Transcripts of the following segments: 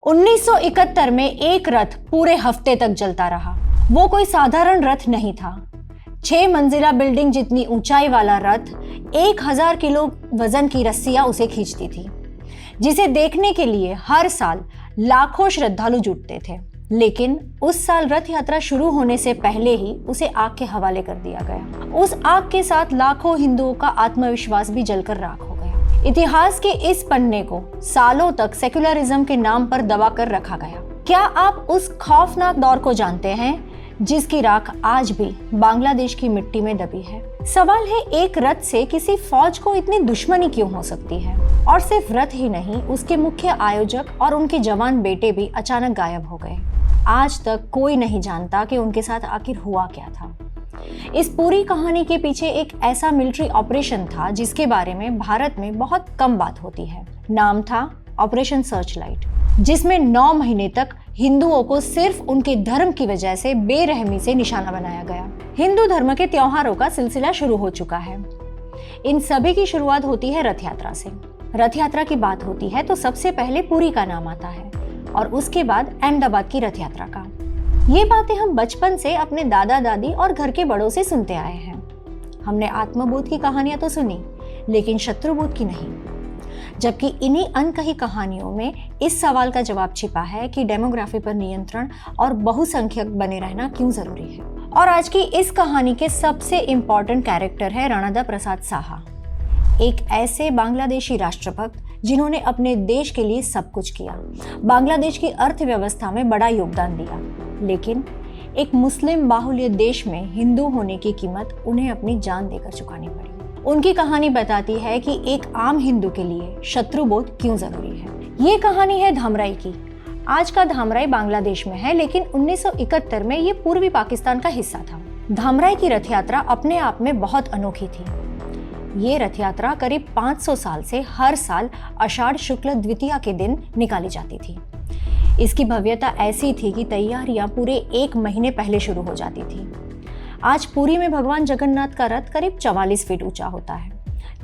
1971 में एक रथ पूरे हफ्ते तक जलता रहा। वो कोई साधारण रथ नहीं था। 6 मंजिला बिल्डिंग जितनी ऊंचाई वाला रथ 1000 किलो वजन की रस्सियां उसे खींचती थी, जिसे देखने के लिए हर साल लाखों श्रद्धालु जुटते थे। लेकिन उस साल रथ यात्रा शुरू होने से पहले ही उसे आग के हवाले कर दिया गया। उस आग के साथ लाखों हिंदुओं का आत्मविश्वास भी जलकर राख हो गया। इतिहास के इस पन्ने को सालों तक सेक्युलरिज्म के नाम पर दबा कर रखा गया। क्या आप उस खौफनाक दौर को जानते हैं जिसकी राख आज भी बांग्लादेश की मिट्टी में दबी है? सवाल है, एक रथ से किसी फौज को इतनी दुश्मनी क्यों हो सकती है? और सिर्फ रथ ही नहीं, उसके मुख्य आयोजक और उनके जवान बेटे भी अचानक गायब हो गए। आज तक कोई नहीं जानता कि उनके साथ आखिर हुआ क्या था। इस पूरी कहानी के पीछे एक ऐसा मिलिट्री ऑपरेशन था जिसके बारे में भारत में बहुत कम बात होती है। नाम था ऑपरेशन सर्चलाइट, जिसमें 9 महीने तक हिंदुओं को सिर्फ उनके धर्म की वजह से बेरहमी से निशाना बनाया गया। हिंदू धर्म के त्योहारों का सिलसिला शुरू हो चुका है। इन सभी की शुरुआत होती है रथ यात्रा से। रथ यात्रा की बात होती है तो सबसे पहले पुरी का नाम आता है और उसके बाद अहमदाबाद की रथ यात्रा का। ये बातें हम बचपन से अपने दादा दादी और घर के बड़ों से सुनते आए हैं। हमने आत्मबोध की कहानियां तो सुनी, लेकिन शत्रुबोध की नहीं। जबकि इन्हीं अनकही कहानियों में इस सवाल का जवाब छिपा है कि डेमोग्राफी पर नियंत्रण और बहुसंख्यक बने रहना क्यों जरूरी है। और आज की इस कहानी के सबसे इम्पोर्टेंट कैरेक्टर है राणादा प्रसाद साहा, एक ऐसे बांग्लादेशी राष्ट्रभक्त जिन्होंने अपने देश के लिए सब कुछ किया, बांग्लादेश की अर्थव्यवस्था में बड़ा योगदान दिया। लेकिन एक मुस्लिम बाहुल्य देश में हिंदू होने की कीमत उन्हें अपनी जान देकर चुकानी पड़ी। उनकी कहानी बताती है कि एक आम हिंदू के लिए शत्रुबोध क्यों जरूरी है। ये कहानी है धामराई की। आज का धामराई बांग्लादेश में है, लेकिन 1971 में ये पूर्वी पाकिस्तान का हिस्सा था। धामराई की रथ यात्रा अपने आप में बहुत अनोखी थी। ये रथ यात्रा करीब 500 साल से हर साल आषाढ़ शुक्ल द्वितीया के दिन निकाली जाती थी। इसकी भव्यता ऐसी थी कि तैयारियां पूरे 1 महीने पहले शुरू हो जाती थी। आज पुरी में भगवान जगन्नाथ का रथ करीब 44 फीट ऊंचा होता है,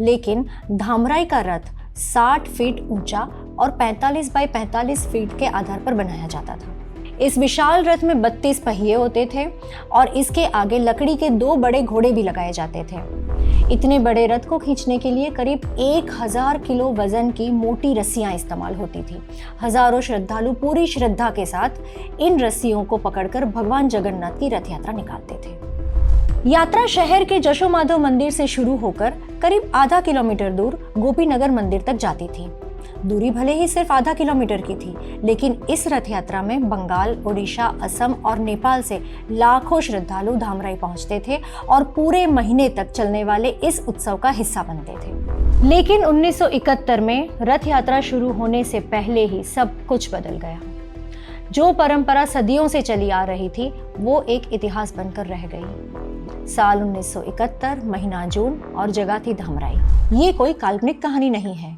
लेकिन धामराई का रथ 60 फीट ऊंचा और 45 बाई 45 फीट के आधार पर बनाया जाता था। इस विशाल रथ में 32 पहिए होते थे और इसके आगे लकड़ी के 2 बड़े घोड़े भी लगाए जाते थे। इतने बड़े रथ को खींचने के लिए करीब 1000 किलो वजन की मोटी रस्सियां इस्तेमाल होती थी। हजारों श्रद्धालु पूरी श्रद्धा के साथ इन रस्सियों को पकड़कर भगवान जगन्नाथ की रथ यात्रा निकालते थे। यात्रा शहर के जशो माधव मंदिर से शुरू होकर करीब आधा किलोमीटर दूर गोपीनगर मंदिर तक जाती थी। दूरी भले ही सिर्फ आधा किलोमीटर की थी, लेकिन इस रथ यात्रा में बंगाल, ओडिशा, असम और नेपाल से लाखों श्रद्धालु धामराई पहुंचते थे और पूरे महीने तक चलने वाले इस उत्सव का हिस्सा बनते थे। लेकिन 1971 में रथ यात्रा शुरू होने से पहले ही सब कुछ बदल गया। जो परंपरा सदियों से चली आ रही थी वो एक इतिहास बनकर रह गई। साल 1971, महीना जून और जगह थी धामराई। ये कोई काल्पनिक कहानी नहीं है,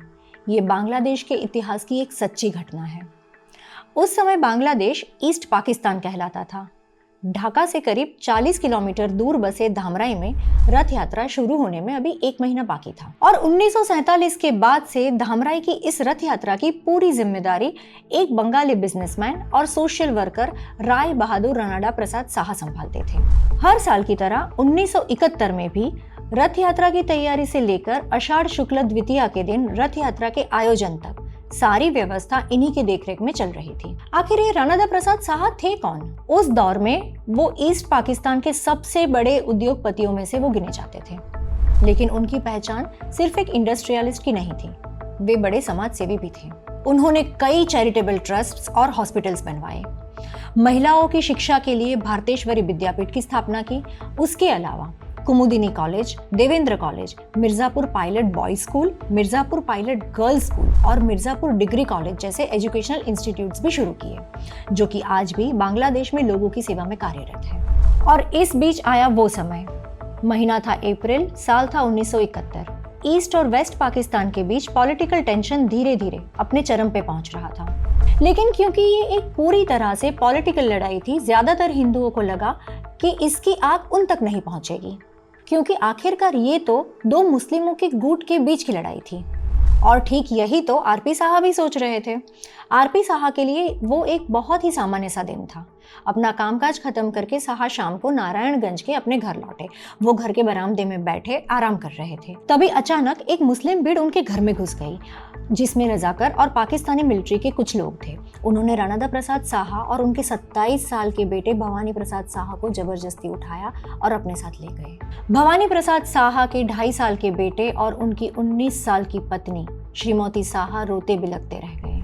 ये बांग्लादेश के इतिहास की एक सच्ची घटना है। उस समय बांग्लादेश ईस्ट पाकिस्तान कहलाता था। ढाका से करीब 40 किलोमीटर दूर बसे धामराई में रथ यात्रा शुरू होने में अभी 1 महीना बाकी था। और 1947 के बाद से धामराई की इस रथ यात्रा की पूरी जिम्मेदारी एक बंगाली बिजनेसमैन और सोशल वर्कर राय बहादुर राणाडा प्रसाद साहा संभालते थे। हर साल की तरह 1971 में भी रथ यात्रा की तैयारी से लेकर आषाढ़ शुक्ल द्वितीया के दिन रथ यात्रा के आयोजन तक सारी व्यवस्था इन्हीं के देखरेख में चल रही थी। आखिर ये राणादा प्रसाद साहा थे कौन? उस दौर में वो ईस्ट पाकिस्तान के सबसे बड़े उद्योगपतियों में से वो गिने जाते थे। लेकिन उनकी पहचान सिर्फ एक इंडस्ट्रियलिस्ट की नहीं थी, वे बड़े समाज सेवी भी थे। उन्होंने कई चैरिटेबल ट्रस्ट्स और हॉस्पिटल्स बनवाए, महिलाओं की शिक्षा के लिए भारतेश्वरी विद्यापीठ की स्थापना की। उसके अलावा Kumudini college, Devendra college, Mirzapur pilot boys school, Mirzapur pilot girls school और मिर्जापुर डिग्री कॉलेज जैसे एजुकेशनल इंस्टीट्यूट्स भी शुरू किए, जो कि आज भी बांग्लादेश में लोगों की सेवा में कार्यरत है। और इस बीच आया वो समय, महीना था अप्रैल, साल था 1971। ईस्ट और वेस्ट पाकिस्तान के बीच पॉलिटिकल टेंशन धीरे धीरे अपने चरम पे पहुंच रहा था। लेकिन क्योंकि ये एक पूरी तरह से पॉलिटिकल लड़ाई थी, ज्यादातर हिंदुओं को लगा कि इसकी आग उन तक नहीं पहुंचेगी, क्योंकि आखिरकार ये तो 2 मुस्लिमों के गुट के बीच की लड़ाई थी। और ठीक यही तो आरपी साहा भी सोच रहे थे। आरपी साहा के लिए वो एक बहुत ही सामान्य सा दिन था। अपना कामकाज खत्म करके साहा शाम को नारायणगंज के अपने घर लौटे। वो घर के बरामदे में बैठे आराम कर रहे थे। तभी अचानक एक मुस्लिम भीड़ उनके घर में घुस गई, जिसमें रजाकर और पाकिस्तानी मिलिट्री के कुछ लोग थे। उन्होंने राणादा प्रसाद साहा और उनके 27 साल के बेटे भवानी प्रसाद साहा को जबरदस्ती उठाया और अपने साथ ले गए। भवानी प्रसाद साहा के 2.5 साल के बेटे और उनकी 19 साल की पत्नी श्रीमती साहा रोते बिलखते रह गए।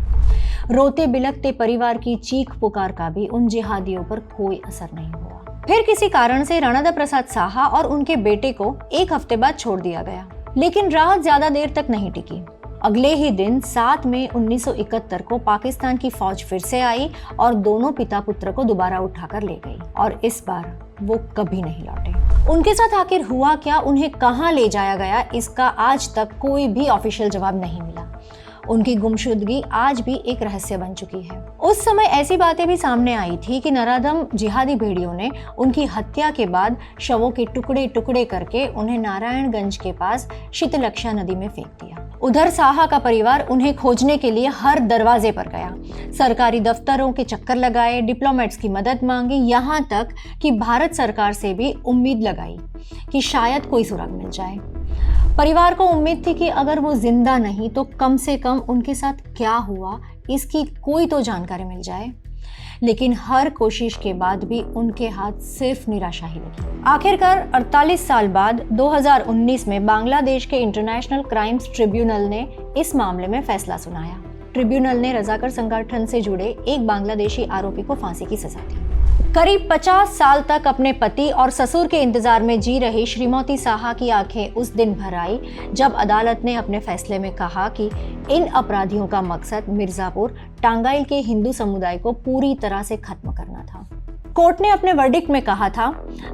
रोते बिलखते परिवार की चीख पुकार का भी उन जिहादियों पर कोई असर नहीं हुआ। फिर किसी कारण से राणादा प्रसाद साहा और उनके बेटे को 1 हफ्ते बाद छोड़ दिया गया, लेकिन राहत ज्यादा देर तक नहीं टिकी। अगले ही दिन 7 मई 1971 को पाकिस्तान की फौज फिर से आई और दोनों पिता पुत्र को दोबारा उठाकर ले गई, और इस बार वो कभी नहीं लौटे। उनके साथ आखिर हुआ क्या, उन्हें कहां ले जाया गया, इसका आज तक कोई भी ऑफिशियल जवाब नहीं मिला। उनकी गुमशुदगी आज भी एक रहस्य बन चुकी है। उस समय ऐसी बातें भी सामने आई थी कि नराधम जिहादी भेड़ियों ने उनकी हत्या के बाद शवों के टुकड़े टुकड़े करके उन्हें नारायणगंज के पास शीतलक्षा नदी में फेंक दिया। उधर साहा का परिवार उन्हें खोजने के लिए हर दरवाजे पर गया, सरकारी दफ्तरों के चक्कर लगाए, डिप्लोमेट्स की मदद मांगी, यहाँ तक कि भारत सरकार से भी उम्मीद लगाई कि शायद कोई सुराग मिल जाए। परिवार को उम्मीद थी कि अगर वो जिंदा नहीं तो कम से कम उनके साथ क्या हुआ इसकी कोई तो जानकारी मिल जाए, लेकिन हर कोशिश के बाद भी उनके हाथ सिर्फ निराशा ही लगी। आखिरकार 48 साल बाद 2019 में बांग्लादेश के इंटरनेशनल क्राइम्स ट्रिब्यूनल ने इस मामले में फैसला सुनाया। ट्रिब्यूनल ने रजाकर संगठन से जुड़े एक बांग्लादेशी आरोपी को फांसी की सजा दी। करीब 50 साल तक अपने पति और ससुर के इंतजार में जी रही श्रीमती साहा की आंखें उस दिन भर आई जब अदालत ने अपने फैसले में कहा कि इन अपराधियों का मकसद मिर्जापुर टांगाइल के हिंदू समुदाय को पूरी तरह से खत्म करना था। कोर्ट ने अपने वर्डिक्ट में कहा था,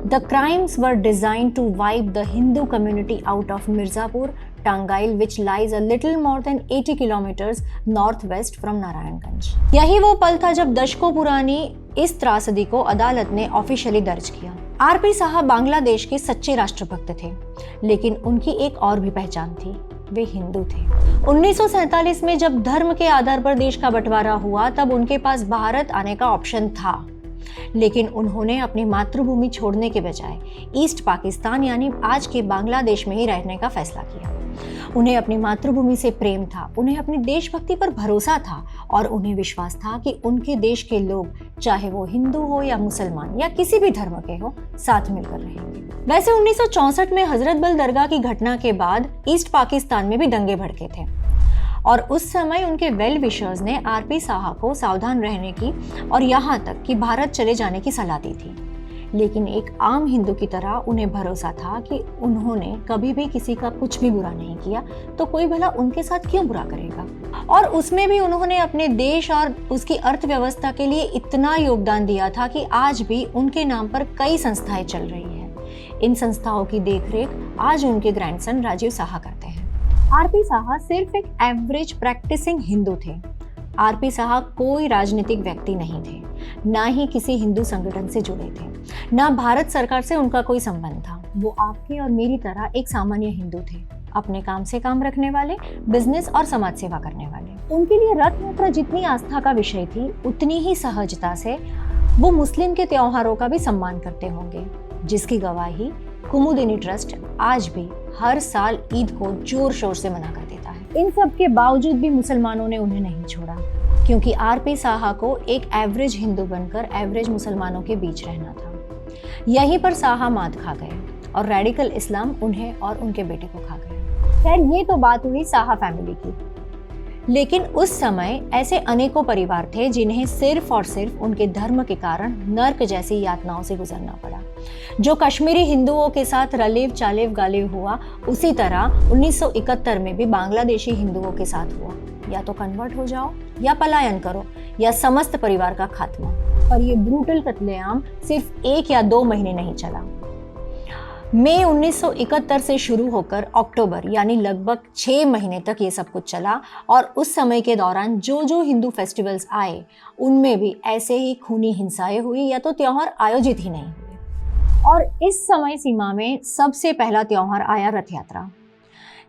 the crimes were designed to wipe the Hindu community out of Mirzapur Tangail which lies a little more than 80 kilometers northwest from Narayanganj. यही वो पल था जब दशकों पुरानी इस त्रासदी को अदालत ने ऑफिशियली दर्ज किया। आरपी साहा बांग्लादेश के सच्चे राष्ट्रभक्त थे, लेकिन उनकी एक और भी पहचान थी, वे हिंदू थे। 1947 में जब धर्म के आधार पर देश का बंटवारा हुआ तब उनके पास भारत आने का ऑप्शन था, लेकिन उन्होंने अपनी मातृभूमि छोड़ने के बजाय ईस्ट पाकिस्तान यानी आज के बांग्लादेश में ही रहने का फैसला किया। उन्हें अपनी मातृभूमि से प्रेम था, उन्हें अपनी देशभक्ति पर भरोसा था और उन्हें विश्वास था कि उनके देश के लोग, चाहे वो हिंदू हो या मुसलमान या किसी भी धर्म के हो, साथ मिलकर रहेंगे। वैसे 1964 में हजरत बल दरगाह की घटना के बाद ईस्ट पाकिस्तान में भी दंगे भड़के थे और उस समय उनके वेल विशर्स ने आरपी साहा को सावधान रहने की और यहाँ तक कि भारत चले जाने की सलाह दी थी। लेकिन एक आम हिंदू की तरह उन्हें भरोसा था कि उन्होंने कभी भी किसी का कुछ भी बुरा नहीं किया, तो कोई भला उनके साथ क्यों बुरा करेगा। और उसमें भी उन्होंने अपने देश और उसकी अर्थव्यवस्था के लिए इतना योगदान दिया था कि आज भी उनके नाम पर कई संस्थाएं चल रही हैं। इन संस्थाओं की देखरेख आज उनके ग्रैंडसन राजीव साहा करते हैं। आरपी साहा सिर्फ एक एवरेज प्रैक्टिसिंग हिंदू थे। आरपी साहा कोई राजनीतिक व्यक्ति नहीं थे, ना ही किसी हिंदू संगठन से जुड़े थे, ना भारत सरकार से उनका कोई संबंध था। वो आपके और मेरी तरह एक सामान्य हिंदू थे, अपने काम से काम रखने वाले, बिजनेस और समाज सेवा करने वाले। उनके लिए रथ यात्रा जितनी आस्था का विषय थी, उतनी ही सहजता से वो मुस्लिम के त्योहारों का भी सम्मान करते होंगे, जिसकी गवाही कुमुदिनी ट्रस्ट आज भी हर साल ईद को जोर शोर से मना कर देता है। इन सब के बावजूद भी मुसलमानों ने उन्हें नहीं छोड़ा, क्योंकि आरपी साहा को एक एवरेज हिंदू बनकर एवरेज मुसलमानों के बीच रहना था। यहीं पर साहा मात खा गए और रेडिकल इस्लाम उन्हें और उनके बेटे को खा गया। खैर, ये तो बात हुई साहा फैमिली की, लेकिन उस समय ऐसे अनेकों परिवार थे जिन्हें सिर्फ और सिर्फ उनके धर्म के कारण नर्क जैसी यातनाओं से गुजरना पड़ा। जो कश्मीरी हिंदुओं के साथ रलेव चालेव गालेव हुआ, उसी तरह 1971 में भी बांग्लादेशी हिंदुओं के साथ हुआ। या तो कन्वर्ट हो जाओ या पलायन करो या समस्त परिवार का खात्मा। पर ये ब्रूटल कत्लेआम सिर्फ 1 या 2 महीने नहीं चला। मई 1971 से शुरू होकर अक्टूबर यानी लगभग 6 महीने तक ये सब कुछ चला और उस समय के दौरान जो जो हिंदू फेस्टिवल्स आए उनमें भी ऐसे ही खूनी हिंसाएं हुई या तो त्योहार आयोजित ही नहीं हुए। और इस समय सीमा में सबसे पहला त्योहार आया रथ यात्रा।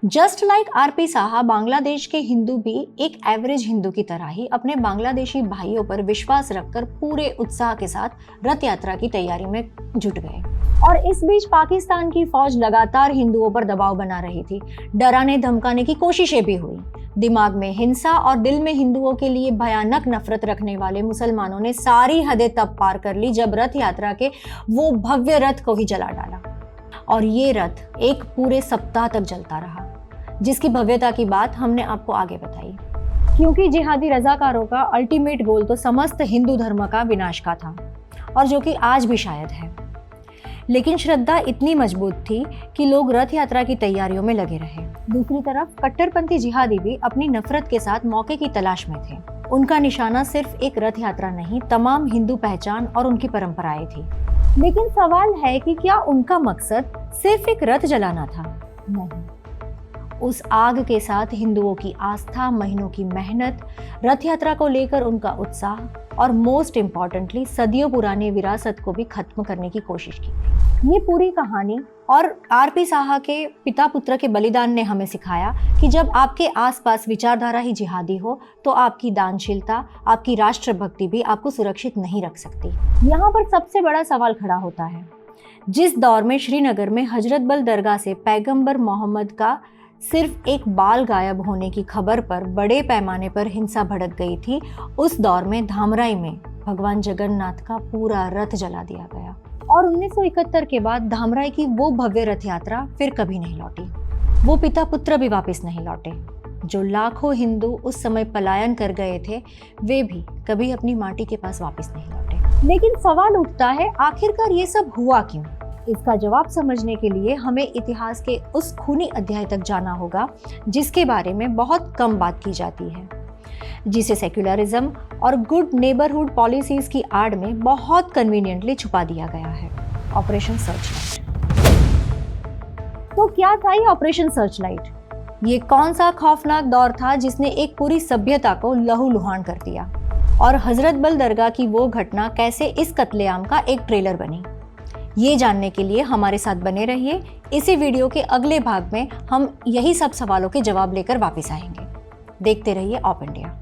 Just like RP Saha, Bangladesh के हिंदू भी एक एवरेज हिंदू की तरह ही अपने बांग्लादेशी भाइयों पर विश्वास रखकर पूरे उत्साह के साथ रथ यात्रा की तैयारी में जुट गए। और इस बीच पाकिस्तान की फौज लगातार हिंदुओं पर दबाव बना रही थी। डराने धमकाने की कोशिशें भी हुई। दिमाग में हिंसा और दिल में हिंदुओं के लिए भयानक नफरत रखने वाले मुसलमानों ने सारी हदें तब पार कर ली जब रथ यात्रा के वो भव्य रथ को ही जला डाला। और ये रथ एक पूरे सप्ताह तक जलता रहा, जिसकी भव्यता की बात हमने आपको आगे बताई। क्योंकि जिहादी रजाकारों का अल्टीमेट गोल तो समस्त हिंदू धर्म का विनाश का था, और जो कि आज भी शायद है। लेकिन श्रद्धा इतनी मजबूत थी कि लोग रथ यात्रा की तैयारियों में लगे रहे। दूसरी तरफ कट्टरपंथी जिहादी भी अपनी नफरत के साथ मौके की तलाश में थे। उनका निशाना सिर्फ एक रथ यात्रा नहीं, तमाम हिंदू पहचान और उनकी परंपराएं थी। लेकिन सवाल है कि क्या उनका मकसद सिर्फ एक रथ जलाना था? नहीं, उस आग के साथ हिंदुओं की आस्था, महीनों की मेहनत, रथ यात्रा को लेकर उनका उत्साह और मोस्ट इम्पॉर्टेंटली सदियों पुरानी विरासत को भी खत्म करने की कोशिश की। ये पूरी कहानी और आरपी साहा के पिता पुत्र के बलिदान ने हमें सिखाया कि जब आपके आसपास विचारधारा ही जिहादी हो तो आपकी दानशीलता, आपकी राष्ट्रभक्ति भी आपको सुरक्षित नहीं रख सकती। यहाँ पर सबसे बड़ा सवाल खड़ा होता है, जिस दौर में श्रीनगर में हजरत बल दरगाह से पैगंबर मोहम्मद का सिर्फ एक बाल गायब होने की खबर पर बड़े पैमाने पर हिंसा भड़क गई थी, उस दौर में धामराई में भगवान जगन्नाथ का पूरा रथ जला दिया गया। और 1971 के बाद धामराई की वो भव्य रथ यात्रा फिर कभी नहीं लौटी। वो पिता पुत्र भी वापस नहीं लौटे। जो लाखों हिंदू उस समय पलायन कर गए थे, वे भी कभी अपनी माटी के पास वापस नहीं लौटे। लेकिन सवाल उठता है, आखिरकार ये सब हुआ क्यों? इसका जवाब समझने के लिए हमें इतिहास के उस खूनी अध्याय तक जाना होगा जिसके बारे में बहुत कम बात की जाती है, जिसे सेक्युलरिज्म और गुड नेबरहुड पॉलिसीज की आड़ में बहुत कन्वीनियंटली छुपा दिया गया है, ऑपरेशन सर्चलाइट। तो क्या था ये ऑपरेशन सर्चलाइट? ये कौन सा खौफनाक दौर था जिसने एक पूरी सभ्यता को लहूलुहान कर दिया? और हजरत बल दरगाह की वो घटना कैसे इस कत्लेआम का एक ट्रेलर बनी? ये जानने के लिए हमारे साथ बने रहिए। इसी वीडियो के अगले भाग में हम यही सब सवालों के जवाब लेकर वापस आएंगे। देखते रहिए ऑप इंडिया।